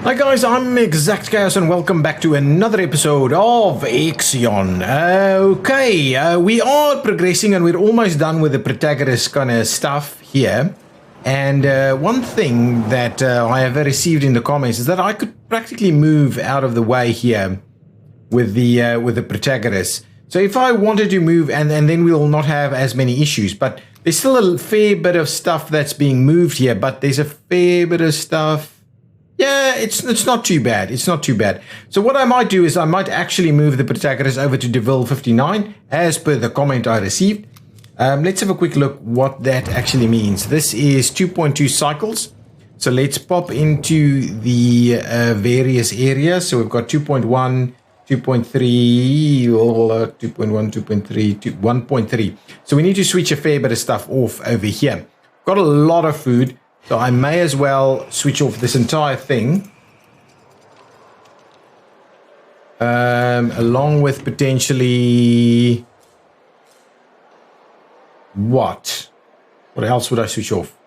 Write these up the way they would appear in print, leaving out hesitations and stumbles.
Hi guys, I'm ExactChaos and welcome back to another episode of Ixion. We are progressing and we're almost done with the protagonist kind of stuff here. And one thing that I have received in the comments is that I could practically move out of the way here with the protagonist. So if I wanted to move, and then we'll not have as many issues, but there's still a fair bit of stuff that's being moved here, but there's a fair bit of stuff. Yeah, it's not too bad. It's not too bad. So what I might do is I might actually move the protagonist over to Deville 59 as per the comment I received. Let's have a quick look what that actually means. This is 2.2 cycles. So let's pop into the various areas. So we've got 2.1, 2.3, 2.1, 2.3, 1.3. So we need to switch a fair bit of stuff off over here. Got a lot of food. So I may as well switch off this entire thing. Along with potentially... What else would I switch off?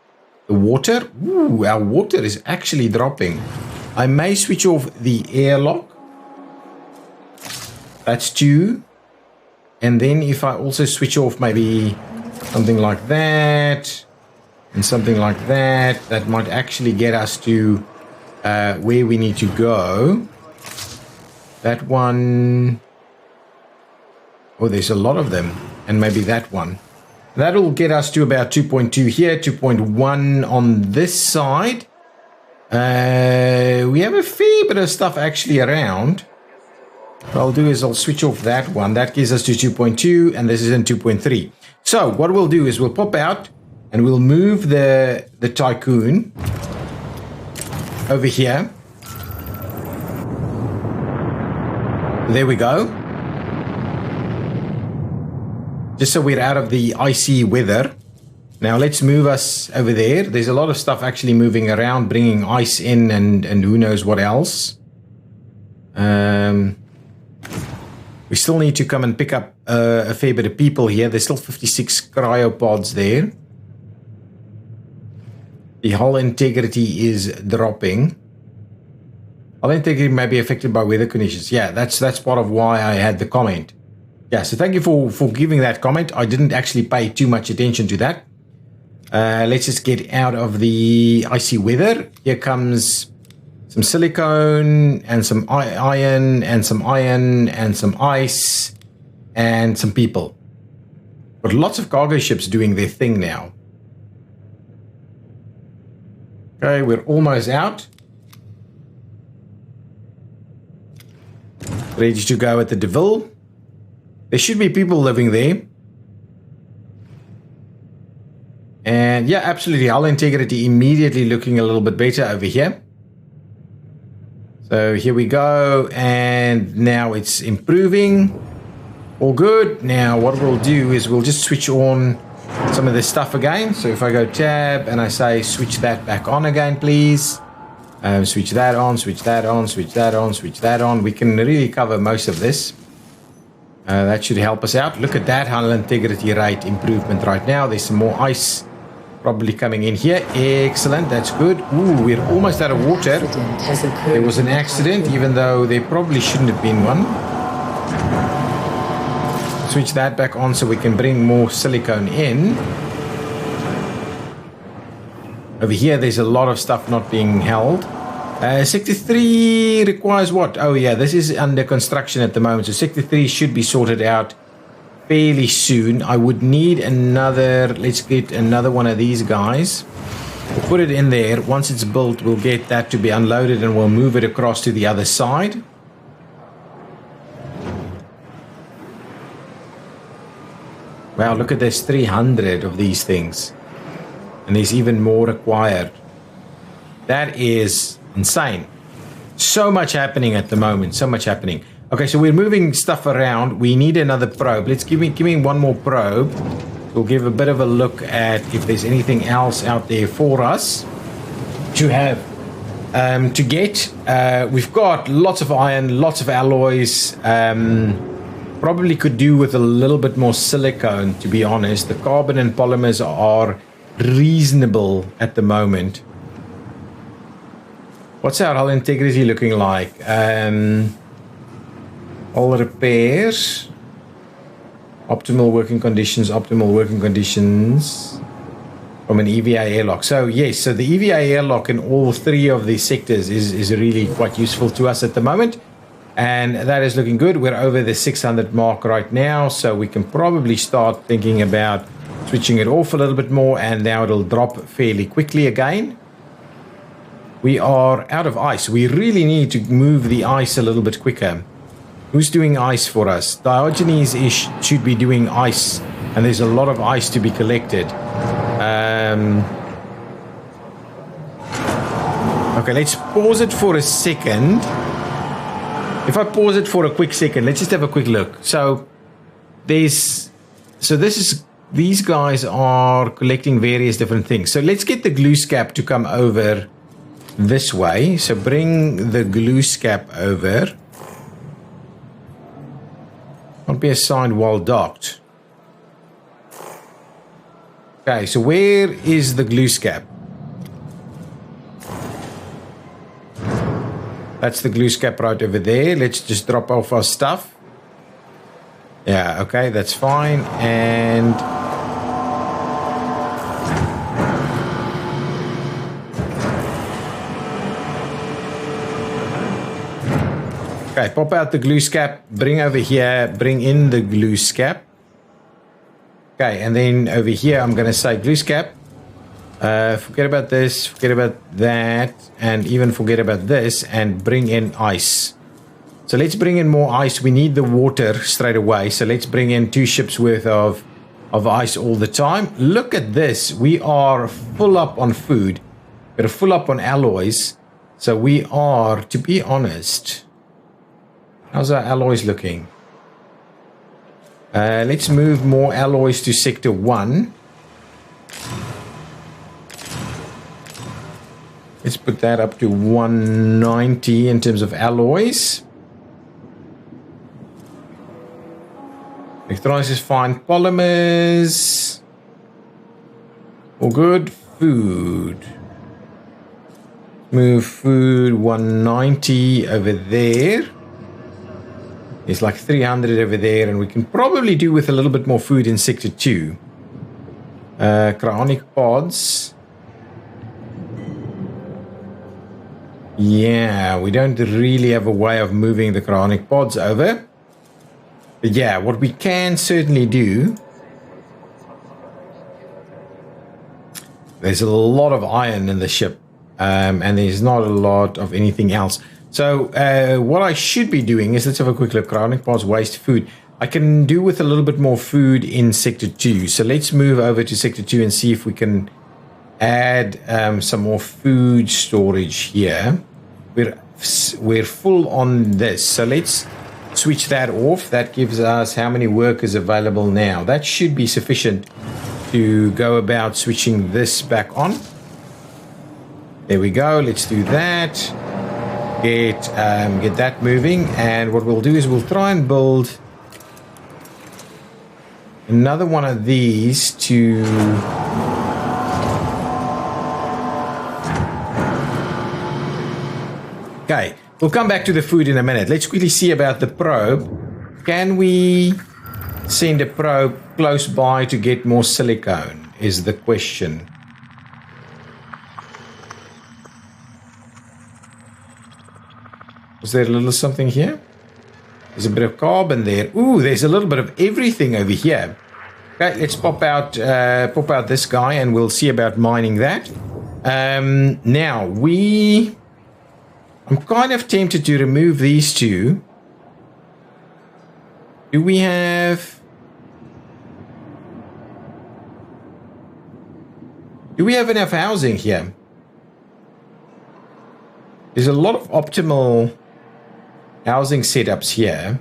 The water? Ooh, our water is actually dropping. I may switch off the airlock. That's 2. And then if I also switch off maybe something like that... and something like that, that might actually get us to where we need to go. That one... Oh, there's a lot of them. And maybe that one. That'll get us to about 2.2 here, 2.1 on this side. We have a fair bit of stuff actually around. What I'll do is I'll switch off that one. That gives us to 2.2, and this is in 2.3. So what we'll do is we'll pop out, and we'll move the tycoon over here. There we go. Just so we're out of the icy weather. Now let's move us over there. There's a lot of stuff actually moving around, bringing ice in and who knows what else. We still need to come and pick up a fair bit of people here. There's still 56 cryopods there. The hull integrity is dropping. Hull integrity may be affected by weather conditions. Yeah, that's part of why I had the comment. Yeah, so thank you for giving that comment. I didn't actually pay too much attention to that. Let's just get out of the icy weather. Here comes some silicone and some iron and some iron and some ice and some people. But lots of cargo ships doing their thing now. Okay, we're almost out. Ready to go at the Deville. There should be people living there. And yeah, absolutely. Hull integrity immediately looking a little bit better over here. So here we go. And now it's improving. All good. Now what we'll do is we'll just switch on some of this stuff again. So if I go tab and I say switch that back on again, please. Switch that on, switch that on, switch that on, switch that on. We can really cover most of this. That should help us out. Look at that hull integrity rate improvement right now. There's some more ice probably coming in here. Excellent, that's good. Ooh, we're almost out of water. There was an accident, even though there probably shouldn't have been one. Switch that back on so we can bring more silicone in. Over here, there's a lot of stuff not being held. Sector 3 requires what? Oh yeah, this is under construction at the moment. So Sector 3 should be sorted out fairly soon. I would need another, let's get another one of these guys. We'll put it in there. Once it's built, we'll get that to be unloaded and we'll move it across to the other side. Wow, look at this, 300 of these things. And there's even more required. That is insane. So much happening at the moment, so much happening. Okay, so we're moving stuff around. We need another probe. Let's give me one more probe. We'll give a bit of a look at if there's anything else out there for us to have, to get. We've got lots of iron, lots of alloys. Probably could do with a little bit more silicone, to be honest. The carbon and polymers are reasonable at the moment. What's our hull integrity looking like? All repairs. Optimal working conditions. From an EVA airlock. So yes, so the EVA airlock in all three of these sectors is really quite useful to us at the moment. And that is looking good. We're over the 600 mark right now, so we can probably start thinking about switching it off a little bit more, and now it'll drop fairly quickly again. We are out of ice. We really need to move the ice a little bit quicker. Who's doing ice for us? Diogenes should be doing ice, and there's a lot of ice to be collected. Okay, let's pause it for a second. If I pause it for a quick second, let's just have a quick look. So these guys are collecting various different things. So let's get the glue scap to come over this way. So bring the glue scap over. Can't be assigned while docked. Okay, so where is the glue scap? That's the glue scap right over there. Let's just drop off our stuff. Yeah, okay, that's fine. And okay, pop out the glue scap, bring over here, bring in the glue scap. Okay, and then over here I'm gonna say glue scap. Forget about this, forget about that, and even forget about this, and bring in ice. So let's bring in more ice. We need the water straight away, so let's bring in 2 ships worth of ice all the time. Look at this. We are full up on food. We're full up on alloys. So we are, to be honest, how's our alloys looking? Let's move more alloys to Sector 1. Let's put that up to 190 in terms of alloys. Electronics is fine. Polymers. All good. Food. Move food 190 over there. It's like 300 over there, and we can probably do with a little bit more food in Sector 2. Cryonic pods. Yeah, we don't really have a way of moving the cryonic pods over. But yeah, what we can certainly do... There's a lot of iron in the ship, and there's not a lot of anything else. So what I should be doing is, let's have a quick look. Cryonic pods, waste food. I can do with a little bit more food in Sector 2. So let's move over to Sector 2 and see if we can add some more food storage here. We're full on this, so let's switch that off. That gives us how many workers available now. That should be sufficient to go about switching this back on. There we go. Let's do that. Get that moving, and what we'll do is we'll try and build another one of these to... Okay, we'll come back to the food in a minute. Let's quickly see about the probe. Can we send a probe close by to get more silicone, is the question. Is there a little something here? There's a bit of carbon there. Ooh, there's a little bit of everything over here. Okay, let's pop out this guy, and we'll see about mining that. Now, I'm kind of tempted to remove these two. Do we have enough housing here? There's a lot of optimal housing setups here.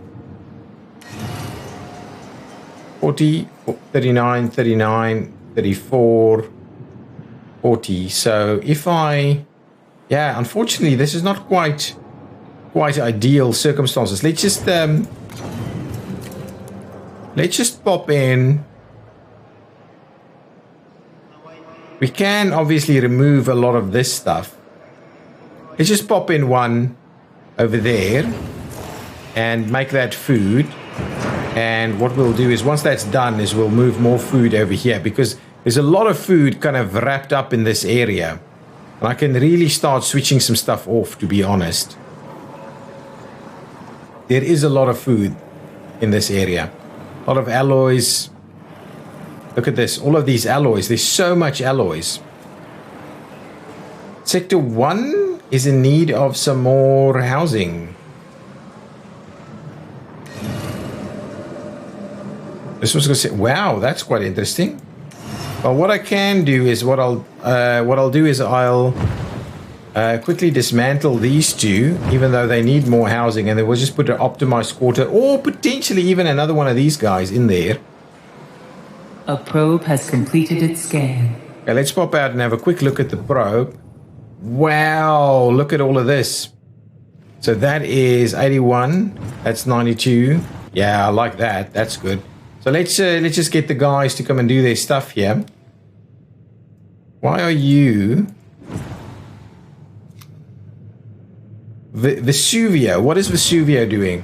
40, 39, 39, 34, 40. So if yeah, unfortunately, this is not quite ideal circumstances. Let's just pop in. We can obviously remove a lot of this stuff. let's just pop in one over there and make that food. And what we'll do is once that's done is we'll move more food over here, because there's a lot of food kind of wrapped up in this area. And I can really start switching some stuff off, to be honest. There is a lot of food in this area. A lot of alloys. Look at this. All of these alloys. There's so much alloys. Sector 1 is in need of some more housing. This was going to say, wow, that's quite interesting. Well, what I can do is I'll quickly dismantle these two, even though they need more housing, and then we'll just put an optimized quarter, or potentially even another one of these guys in there. A probe has completed its scan. Okay, let's pop out and have a quick look at the probe. Wow, look at all of this. So that is 81. That's 92. Yeah, I like that. That's good. So let's just get the guys to come and do their stuff here. Why are you... Vesuvio. What is Vesuvio doing?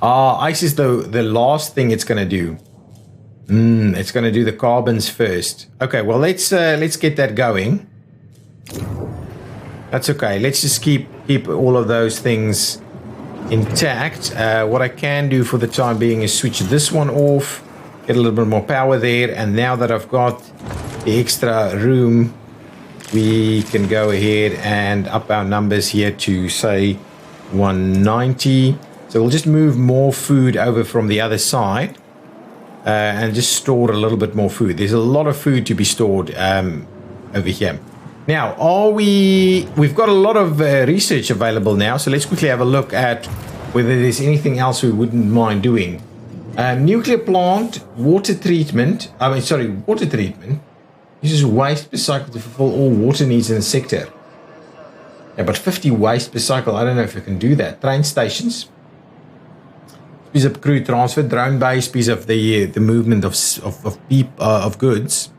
Ice is the last thing it's going to do. It's going to do the carbons first. Okay, well, let's get that going. That's okay. Let's just keep all of those things intact. What I can do for the time being is switch this one off, get a little bit more power there, and now that I've got the extra room, we can go ahead and up our numbers here to, say, 190. So we'll just move more food over from the other side and just store a little bit more food. There's a lot of food to be stored over here. Now, we've got a lot of research available now, so let's quickly have a look at whether there's anything else we wouldn't mind doing. Nuclear plant, water treatment. Water treatment uses waste per cycle to fulfill all water needs in the sector. Yeah, but 50 waste per cycle, I don't know if I can do that. Train stations. Piece of crew transfer, drone base, piece of the movement of goods.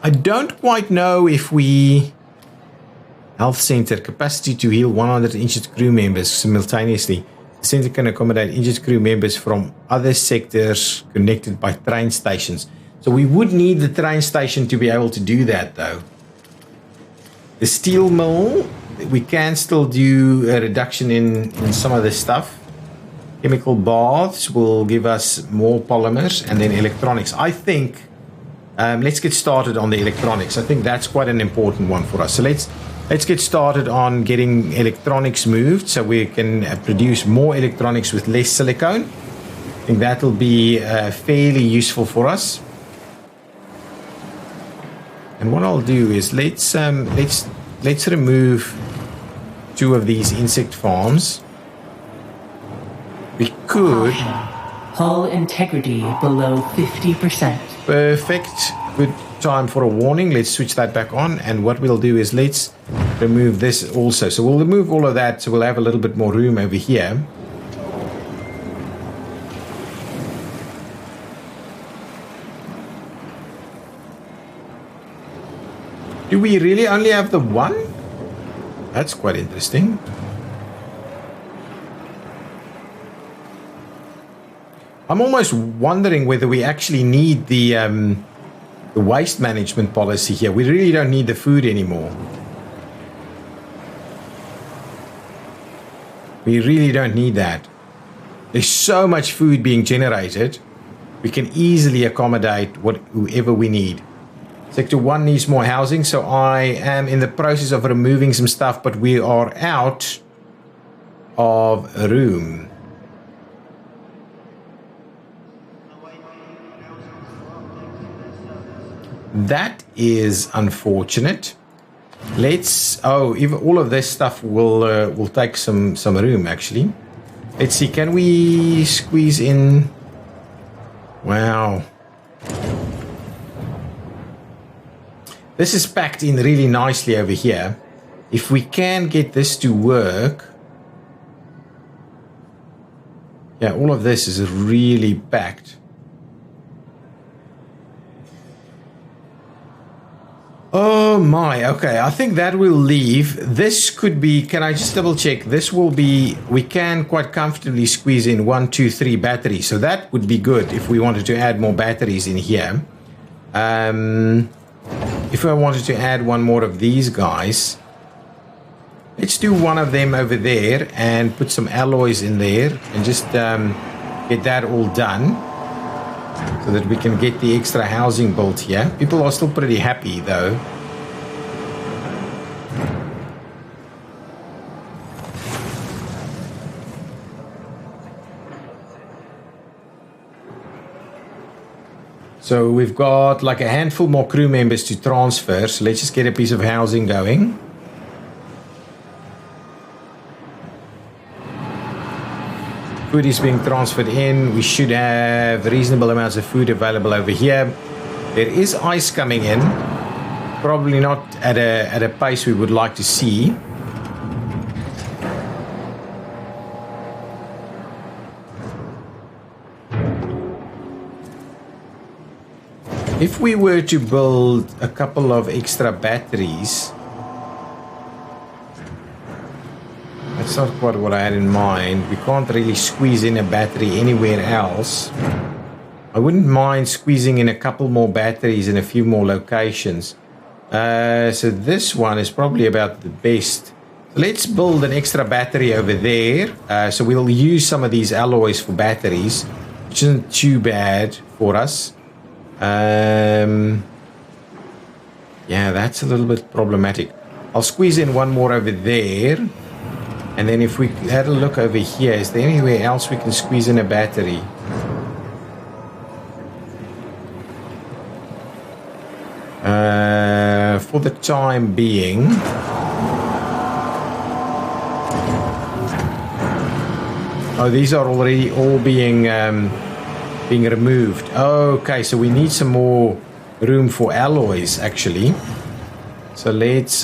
I don't quite know if we... Health center, capacity to heal 100 injured crew members simultaneously. The center can accommodate injured crew members from other sectors connected by train stations. So we would need the train station to be able to do that, though. The steel mill, we can still do a reduction in some of this stuff. Chemical baths will give us more polymers, and then electronics. I think, let's get started on the electronics. I think that's quite an important one for us. So let's get started on getting electronics moved so we can produce more electronics with less silicone. I think that'll be fairly useful for us. And what I'll do is let's remove 2 of these insect farms. We could. Hull integrity below 50%. Perfect. Good time for a warning. Let's switch that back on. And what we'll do is let's remove this also. So we'll remove all of that. So we'll have a little bit more room over here. Do we really only have the one? That's quite interesting. I'm almost wondering whether we actually need the waste management policy here. We really don't need the food anymore. We really don't need that. There's so much food being generated. We can easily accommodate whoever we need. Sector 1 needs more housing, so I am in the process of removing some stuff, but we are out of room. That is unfortunate. Even all of this stuff will take some room actually. Let's see, can we squeeze in? Wow. This is packed in really nicely over here. If we can get this to work. Yeah, all of this is really packed. Oh my, okay, I think that will leave. This could be, can I just double check? This will be, we can quite comfortably squeeze in 1, 2, 3 batteries. So that would be good if we wanted to add more batteries in here. If I wanted to add one more of these guys, let's do one of them over there and put some alloys in there and just get that all done so that we can get the extra housing built here. People are still pretty happy though. So we've got like a handful more crew members to transfer. So let's just get a piece of housing going. Food is being transferred in. We should have reasonable amounts of food available over here. There is ice coming in. Probably not at a pace we would like to see. If we were to build a couple of extra batteries, that's not quite what I had in mind. We can't really squeeze in a battery anywhere else. I wouldn't mind squeezing in a couple more batteries in a few more locations. So this one is probably about the best. Let's build an extra battery over there. So we'll use some of these alloys for batteries, which isn't too bad for us. Yeah, that's a little bit problematic. I'll squeeze in one more over there. And then if we had a look over here, is there anywhere else we can squeeze in a battery? For the time being, oh, these are already all being removed. Okay, so we need some more room for alloys actually. So let's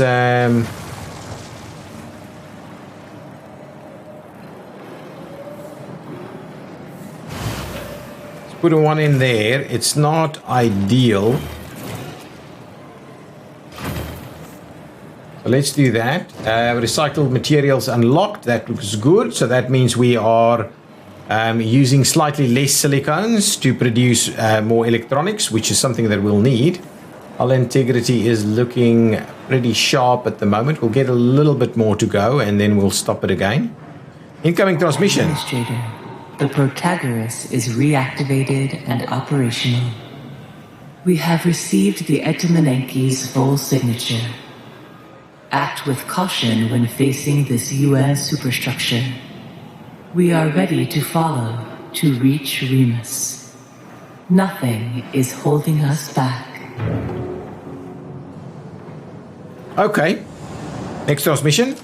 put one in there. It's not ideal. So let's do that. Recycled materials unlocked. That looks good. So that means we are using slightly less silicones to produce more electronics, which is something that we'll need. Hull integrity is looking pretty sharp at the moment. We'll get a little bit more to go and then we'll stop it again. Incoming transmission. Administrator, the Protagoras is reactivated and operational. We have received the Etamanenki's full signature. Act with caution when facing this UN superstructure. We are ready to follow to reach Remus. Nothing is holding us back. Okay. Next transmission.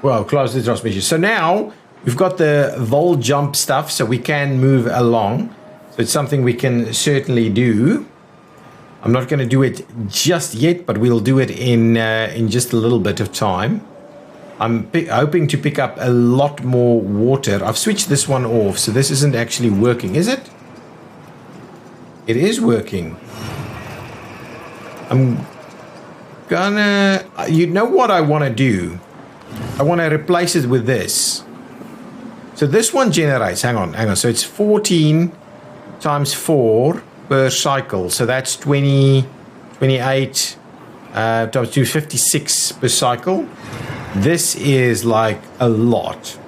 Well, close the transmission. So now we've got the vol jump stuff, so we can move along. So it's something we can certainly do. I'm not going to do it just yet, but we'll do it in just a little bit of time. I'm hoping to pick up a lot more water. I've switched this one off, so this isn't actually working, is it? It is working. I'm gonna... You know what I want to do? I want to replace it with this. So this one generates... Hang on. So it's 14 times 4 per cycle. So that's 28 times 256 per cycle. This is like a lot.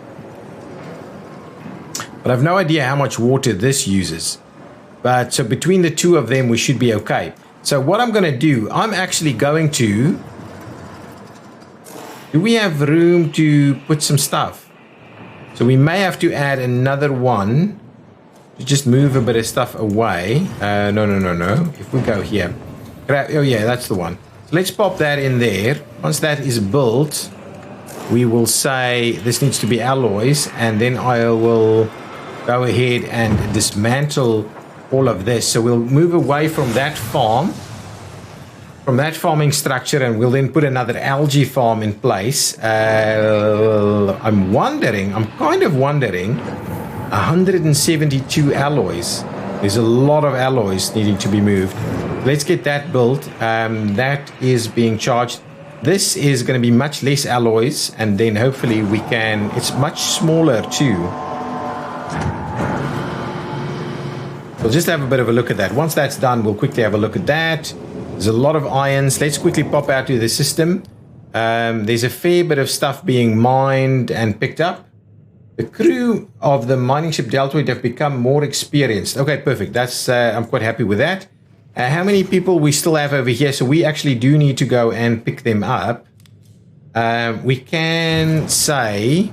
But I've no idea how much water this uses. But so between the two of them, we should be okay. So what I'm going to do, I'm actually going to... Do we have room to put some stuff? So we may have to add another one to just move a bit of stuff away. No. If we go here. Oh yeah, that's the one. So let's pop that in there. Once that is built, we will say this needs to be alloys, and then I will go ahead and dismantle all of this. So we'll move away from that farm, from that farming structure, and we'll then put another algae farm in place. I'm kind of wondering, 172 alloys. There's a lot of alloys needing to be moved. Let's get that built. That is being charged. This is going to be much less alloys, and then hopefully we can... It's much smaller too. We'll just have a bit of a look at that. Once that's done, we'll quickly have a look at that. There's a lot of irons. Let's quickly pop out to the system. There's a fair bit of stuff being mined and picked up. The crew of the mining ship Deltoid have become more experienced. Okay, perfect. That's I'm quite happy with that. How many people we still have over here? So we actually do need to go and pick them up. We can say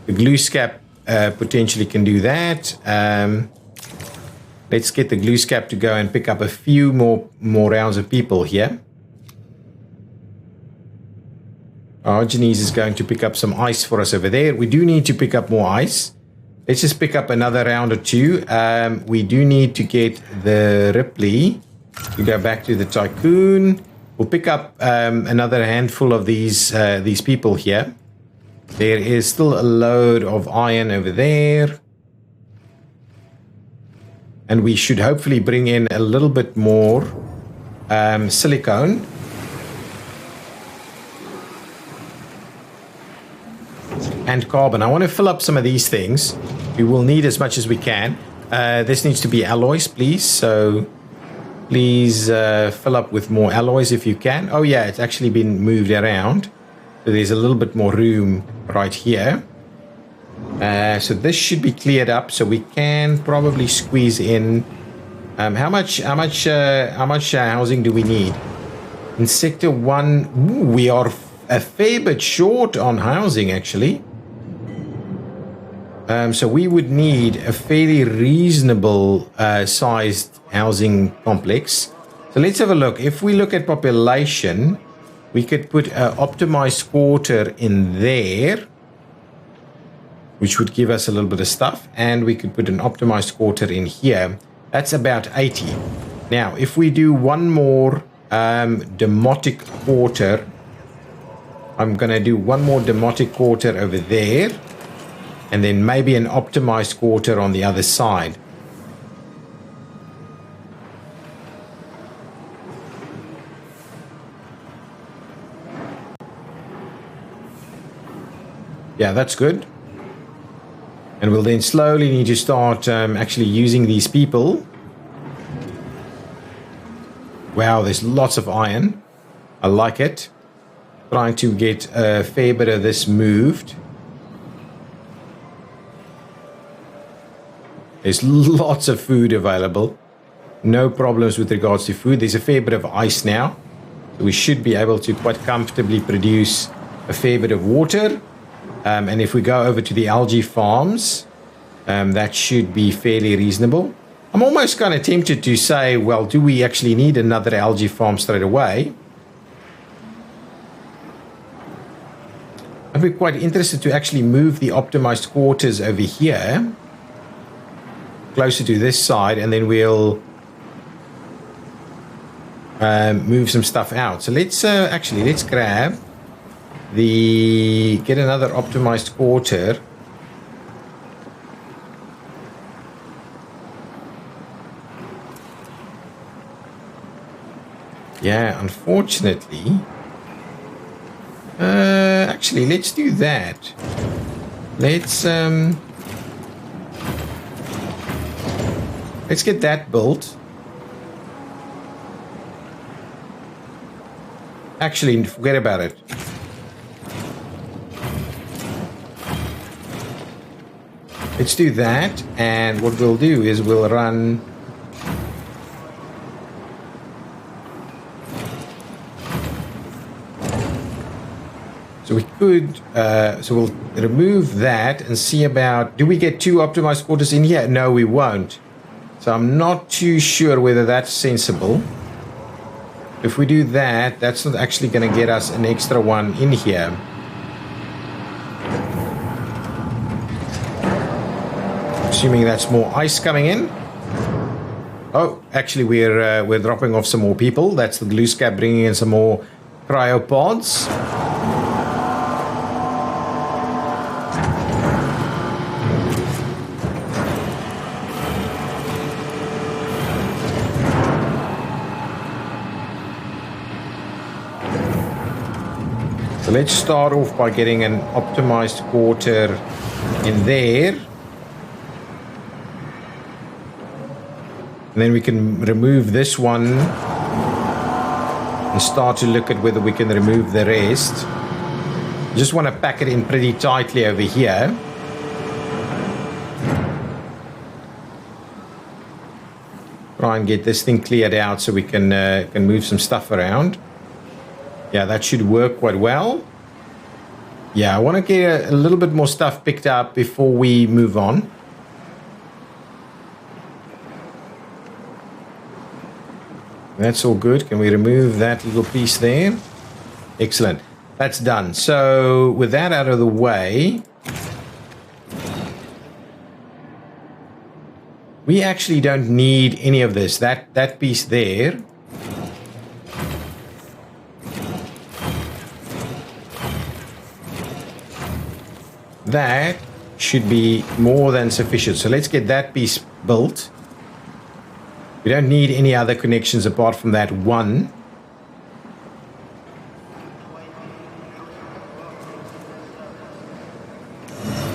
the glue scap potentially can do that. Let's get the glue scap to go and pick up a few more rounds of people here. Argenes is going to pick up some ice for us over there. We do need to pick up more ice. Let's just pick up another round or two. We do need to get the Ripley to go back to the Tycoon. We'll pick up another handful of these people here. There is still a load of iron over there. And we should hopefully bring in a little bit more silicone. And carbon. I want to fill up some of these things. We will need as much as we can. This needs to be alloys, please. So please fill up with more alloys if you can. Oh yeah, it's actually been moved around. So there's a little bit more room right here. So this should be cleared up. So we can probably squeeze in. How much housing do we need? In Sector 1, we are a fair bit short on housing actually. So we would need a fairly reasonable sized housing complex. So let's have a look. If we look at population, we could put an optimized quarter in there, which would give us a little bit of stuff. And we could put an optimized quarter in here. That's about 80. Now, if we do one more demotic quarter, I'm going to do one more demotic quarter over there. And then maybe an optimized quarter on the other side. Yeah, that's good. And we'll then slowly need to start actually using these people. Wow, there's lots of iron. I like it. Trying to get a fair bit of this moved. There's lots of food available. No problems with regards to food. There's a fair bit of ice now. So we should be able to quite comfortably produce a fair bit of water. And if we go over to the algae farms, that should be fairly reasonable. I'm almost kind of tempted to say, well, do we actually need another algae farm straight away? I'd be quite interested to actually move the optimized quarters over here, closer to this side, and then we'll move some stuff out. So let's let's grab get another optimized quarter. Yeah, unfortunately. Actually, let's do that. Let's get that built. Actually, forget about it. Let's do that, and what we'll do is we'll run so we could so we'll remove that and see about, do we get 2 optimized quarters in here? No, we won't. So I'm not too sure whether that's sensible. If we do that, that's not actually going to get us an extra one in here. Assuming that's more ice coming in. Oh, actually we're dropping off some more people. That's the glue scab bringing in some more cryopods. So let's start off by getting an optimized quarter in there. And then we can remove this one and start to look at whether we can remove the rest. Just want to pack it in pretty tightly over here. Try and get this thing cleared out so we can move some stuff around. Yeah, that should work quite well. Yeah, I want to get a little bit more stuff picked up before we move on. That's all good. Can we remove that little piece there? Excellent. That's done. So with that out of the way, we actually don't need any of this. That piece there. That should be more than sufficient. So let's get that piece built. We don't need any other connections apart from that one.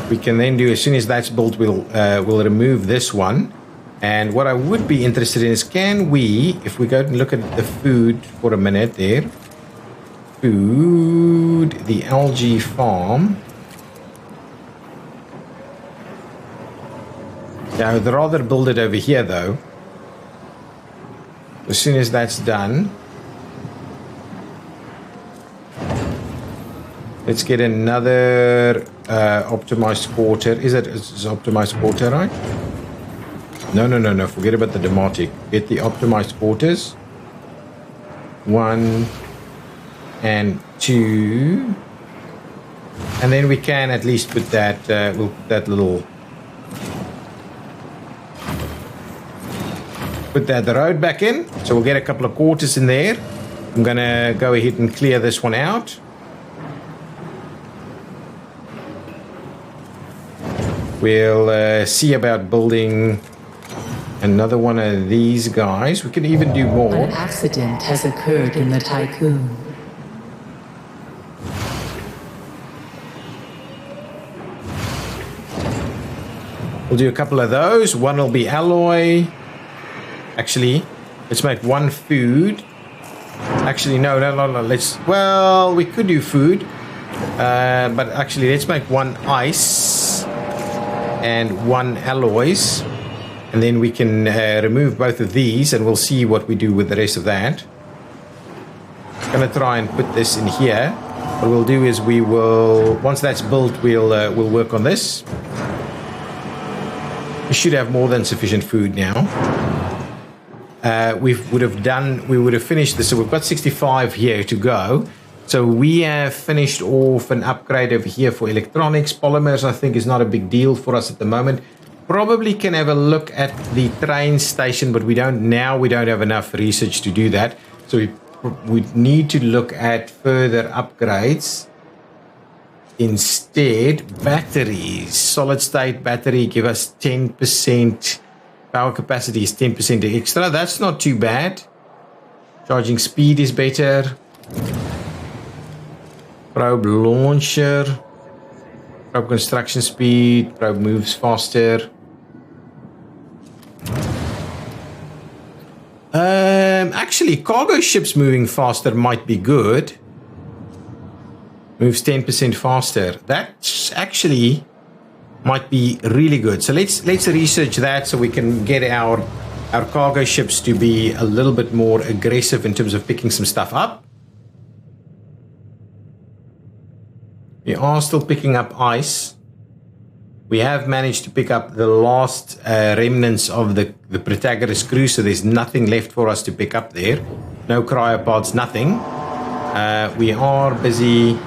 We can then do, as soon as that's built, we'll remove this one. And what I would be interested in is, can we, if we go and look at the food for a minute there, food, the algae farm. Yeah, I would rather build it over here though. As soon as that's done, let's get another optimized quarter. Is optimized quarter right? No. Forget about the demotic. Get the optimized quarters. 1 and 2. And then we can at least put that, we'll put that little... Put the road back in. So we'll get a couple of quarters in there. I'm going to go ahead and clear this one out. We'll see about building another one of these guys. We can even do more. An accident has occurred in the tycoon. We'll do a couple of those. One will be alloy. Actually, let's make one food. Actually, no. Well, we could do food. But actually, let's make one ice and one alloys. And then we can remove both of these and we'll see what we do with the rest of that. I'm going to try and put this in here. What we'll do is we will, once that's built, we'll work on this. We should have more than sufficient food now. We would have finished this. So we've got 65 here to go. So we have finished off an upgrade over here for electronics. Polymers, I think, is not a big deal for us at the moment. Probably can have a look at the train station, but we don't have enough research to do that. So we need to look at further upgrades. Instead, batteries. Solid state battery give us 10%. Power capacity is 10% extra. That's not too bad. Charging speed is better. Probe launcher. Probe construction speed. Probe moves faster. Actually, cargo ships moving faster might be good. Moves 10% faster. That actually might be really good. So let's research that so we can get our cargo ships to be a little bit more aggressive in terms of picking some stuff up. We are still picking up ice. We have managed to pick up the last remnants of the Protagonist crew, so there's nothing left for us to pick up there. No cryopods, nothing. We are busy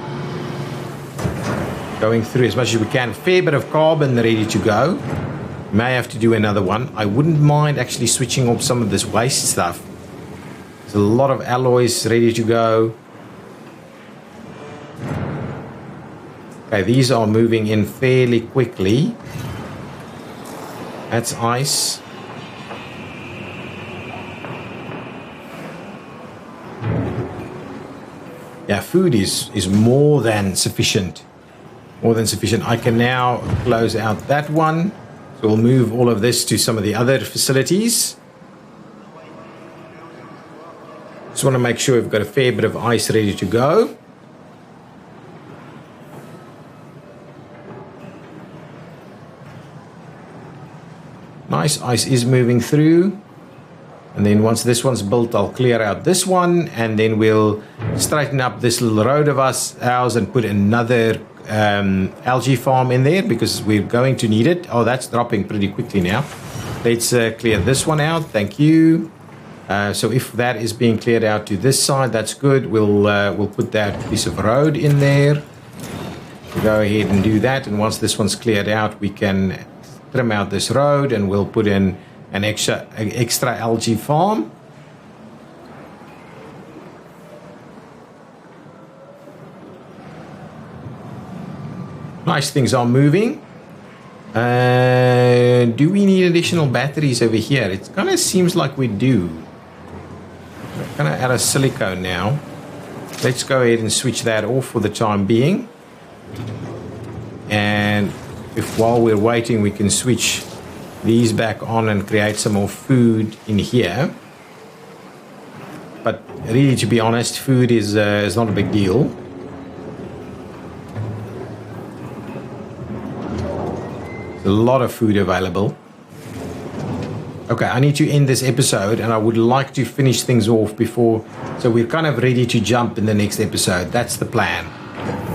going through as much as we can. Fair bit of carbon ready to go. May have to do another one. I wouldn't mind actually switching off some of this waste stuff. There's a lot of alloys ready to go. Okay, these are moving in fairly quickly. That's ice. Yeah, yeah, food is more than sufficient. More than sufficient. I can now close out that one. So we'll move all of this to some of the other facilities. Just want to make sure we've got a fair bit of ice ready to go. Nice, ice is moving through. And then once this one's built, I'll clear out this one, and then we'll straighten up this little road of ours and put another algae farm in there because we're going to need it. Oh, that's dropping pretty quickly now. Let's clear this one out. Thank you. So if that is being cleared out to this side, that's good. We'll put that piece of road in there. We'll go ahead and do that. And once this one's cleared out, we can trim out this road and we'll put in an extra algae farm. Nice, things are moving. Do we need additional batteries over here? It kind of seems like we do. We're kind of out of silicone now. Let's go ahead and switch that off for the time being. And if while we're waiting we can switch these back on and create some more food in here. But really, to be honest, food is not a big deal. There's a lot of food available. Okay, I need to end this episode and I would like to finish things off before, so we're kind of ready to jump in the next episode. That's the plan.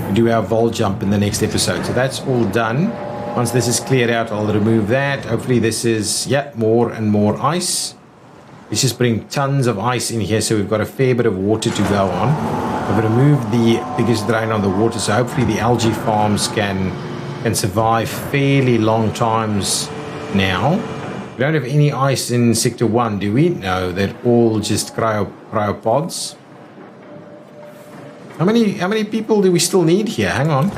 We do our vol jump in the next episode. So that's all done. Once this is cleared out, I'll remove that. Hopefully this is, yeah, more and more ice. Let's just bring tons of ice in here so we've got a fair bit of water to go on. I've removed the biggest drain on the water, so hopefully the algae farms can survive fairly long times now. We don't have any ice in Sector 1, do we? No, they're all just cryopods. How many people do we still need here? Hang on.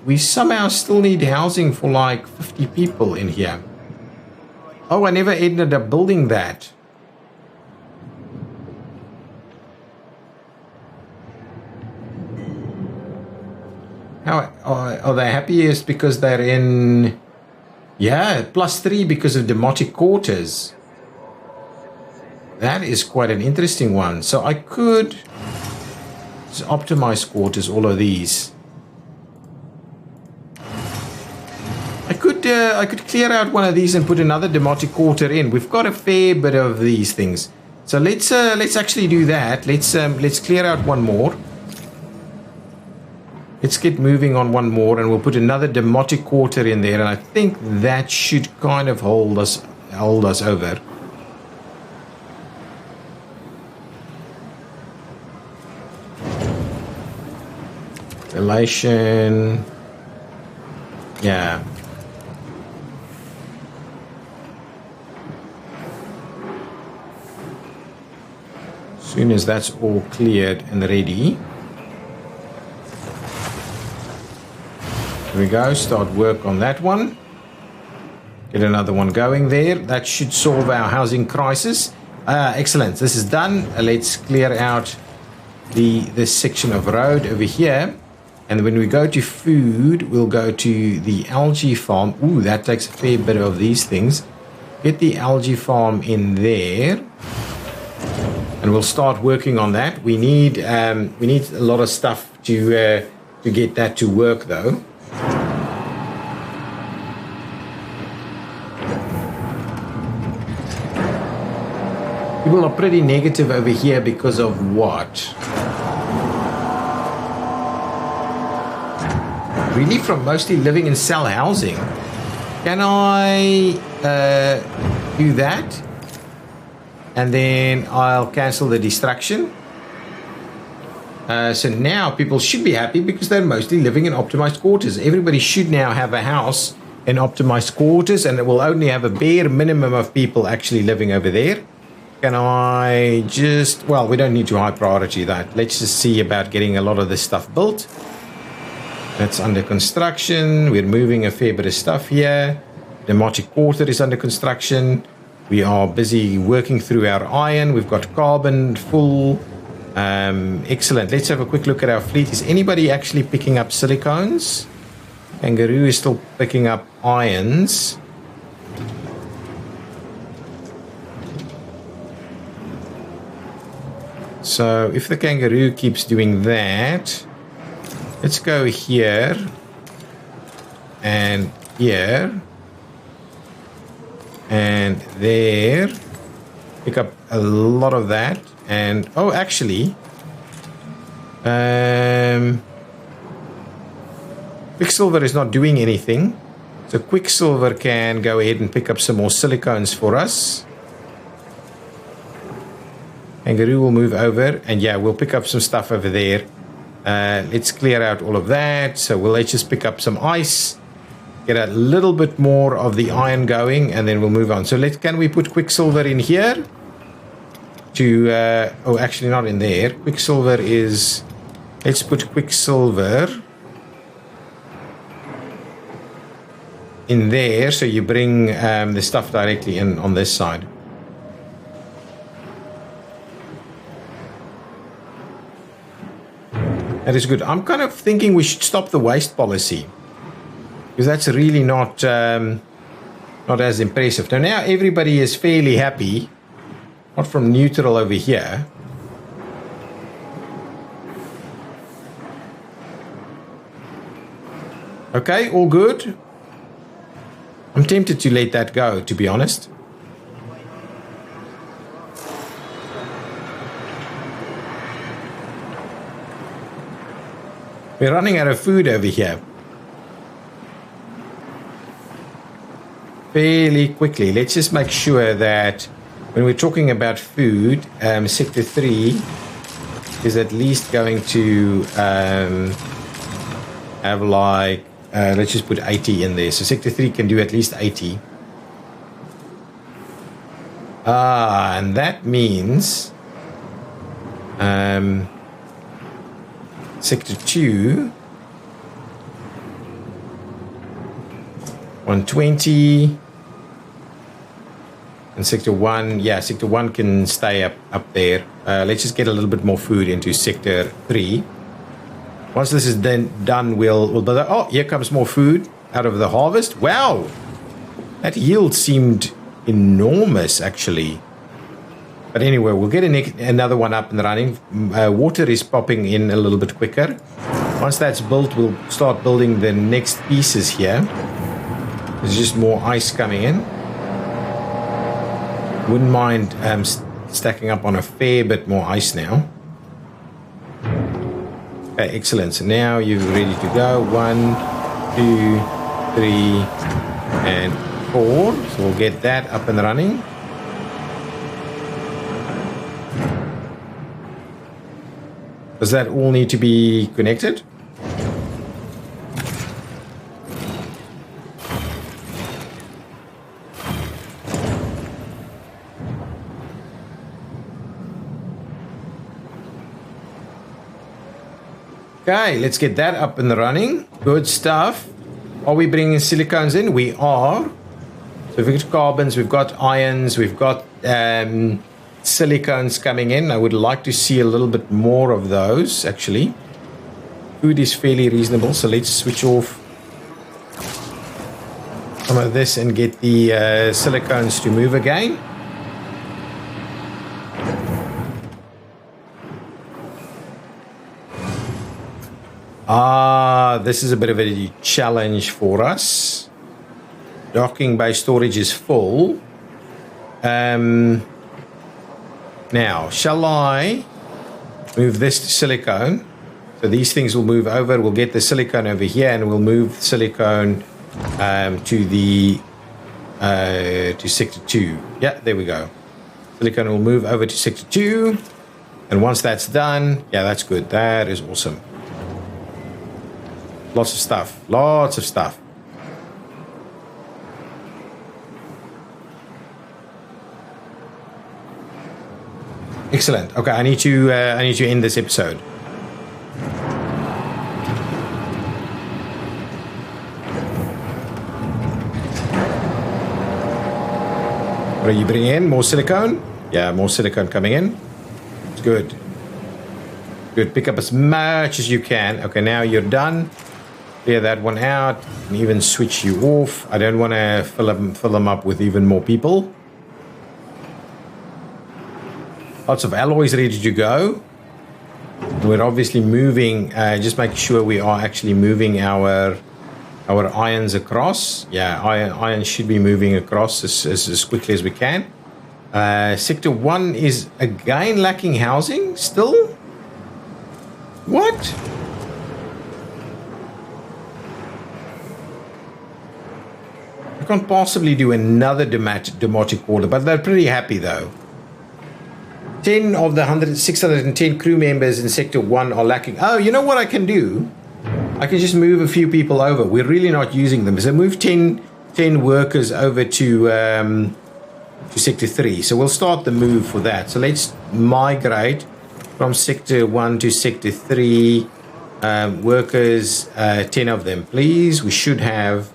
We somehow still need housing for like 50 people in here. Oh, I never ended up building that. How are they happiest because they're in? Yeah, +3 because of demotic quarters. That is quite an interesting one. So I could optimize quarters, all of these. I could clear out one of these and put another demotic quarter in. We've got a fair bit of these things. So let's actually do that. Let's clear out one more. Let's get moving on one more, and we'll put another demotic quarter in there, and I think that should kind of hold us over. Relation. Yeah. As soon as that's all cleared and ready, here we go, start work on that one. Get another one going there. That should solve our housing crisis. Excellent, this is done. Let's clear out this section of road over here. And when we go to food, we'll go to the algae farm. Ooh, that takes a fair bit of these things. Get the algae farm in there. And we'll start working on that. We need a lot of stuff to get that to work, though. People are pretty negative over here because of what? Relief from mostly living in cell housing. Can I do that? And then I'll cancel the distraction. So now people should be happy because they're mostly living in optimized quarters. Everybody should now have a house in optimized quarters, and it will only have a bare minimum of people actually living over there. Can I just... Well, we don't need to high priority that. Let's just see about getting a lot of this stuff built. That's under construction. We're moving a fair bit of stuff here. Demotic quarter is under construction. We are busy working through our iron. We've got carbon full. Excellent. Let's have a quick look at our fleet. Is anybody actually picking up silicones? Kangaroo is still picking up irons. So if the kangaroo keeps doing that, let's go here and here and there. Pick up a lot of that. And oh, actually, Quicksilver is not doing anything, so Quicksilver can go ahead and pick up some more silicones for us. Kangaroo will move over, and yeah, we'll pick up some stuff over there. Let's clear out all of that. So let's just pick up some ice, get a little bit more of the iron going, and then we'll move on. So can we put Quicksilver in here? Oh, actually not in there. Quicksilver is, let's put Quicksilver in there, so you bring the stuff directly in on this side. That is good. I'm kind of thinking we should stop the waste policy, because that's really not as impressive. Now everybody is fairly happy. Not from neutral over here. Okay, all good. I'm tempted to let that go, to be honest. We're running out of food over here. Fairly quickly. Let's just make sure that when we're talking about food, Sector 3 is at least going to have like, let's just put 80 in there. So Sector 3 can do at least 80. And that means Sector 2, 120. And Sector 1, yeah, Sector 1 can stay up there. Let's just get a little bit more food into Sector 3. Once this is then done, we'll oh, here comes more food out of the harvest. Wow! That yield seemed enormous, actually. But anyway, we'll get another one up and running. Water is popping in a little bit quicker. Once that's built, we'll start building the next pieces here. There's just more ice coming in. Wouldn't mind stacking up on a fair bit more ice now. Okay, excellent. So now you're ready to go. 1, 2, 3, and 4. So we'll get that up and running. Does that all need to be connected? Okay, let's get that up and running. Good stuff. Are we bringing silicones in? We are. So we've got carbons, we've got irons, we've got silicones coming in. I would like to see a little bit more of those, actually. Food is fairly reasonable, so let's switch off some of this and get the silicones to move again. This is a bit of a challenge for us. Docking bay storage is full. Now, shall I move this to silicone? So these things will move over. We'll get the silicone over here, and we'll move silicone to Sector 2. Yeah, there we go. Silicone will move over to Sector 2. And once that's done, yeah, that's good. That is awesome. Lots of stuff. Lots of stuff. Excellent. Okay, I need to end this episode. What are you bringing in? More silicone? Yeah, more silicone coming in. It's good. Good. Pick up as much as you can. Okay, now you're done. Clear that one out. And even switch you off. I don't want to fill them up with even more people. Lots of alloys ready to go. We're obviously moving, just making sure we are actually moving our irons across. Yeah, iron should be moving across as quickly as we can. Sector 1 is again lacking housing still? What? I can't possibly do another demotic order, but they're pretty happy though. 10 of the 610 crew members in Sector 1 are lacking. Oh, you know what I can do? I can just move a few people over. We're really not using them. So move 10 workers over to Sector 3. So we'll start the move for that. So let's migrate from Sector 1 to Sector 3. Workers, 10 of them, please. We should have...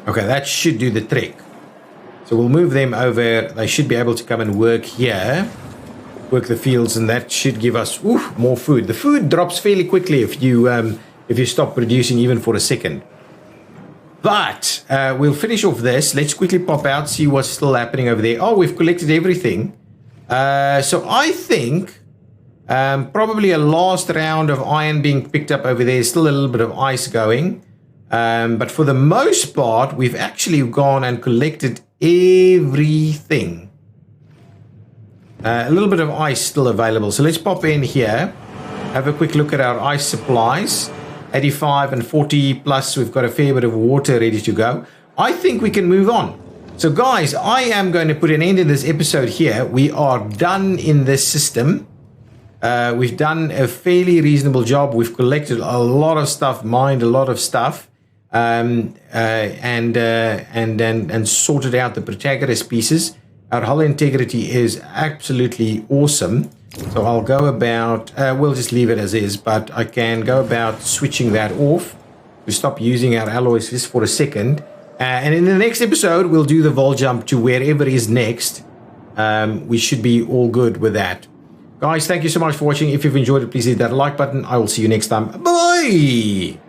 okay, that should do the trick. So we'll move them over. They should be able to come and work here. Work the fields, and that should give us more food. The food drops fairly quickly if you stop producing even for a second. But we'll finish off this. Let's quickly pop out, see what's still happening over there. Oh, we've collected everything. So I think probably a last round of iron being picked up over there. Still a little bit of ice going. But for the most part, we've actually gone and collected everything. A little bit of ice still available. So let's pop in here. Have a quick look at our ice supplies. 85 and 40 plus. We've got a fair bit of water ready to go. I think we can move on. So guys, I am going to put an end to this episode here. We are done in this system. We've done a fairly reasonable job. We've collected a lot of stuff, mined a lot of stuff. And sorted out the Protagoras pieces. Our hull integrity is absolutely awesome. So I'll go about, we'll just leave it as is, but I can go about switching that off. We stop using our alloys just for a second. And in the next episode, we'll do the vol jump to wherever is next. We should be all good with that. Guys, thank you so much for watching. If you've enjoyed it, please hit that like button. I will see you next time. Bye!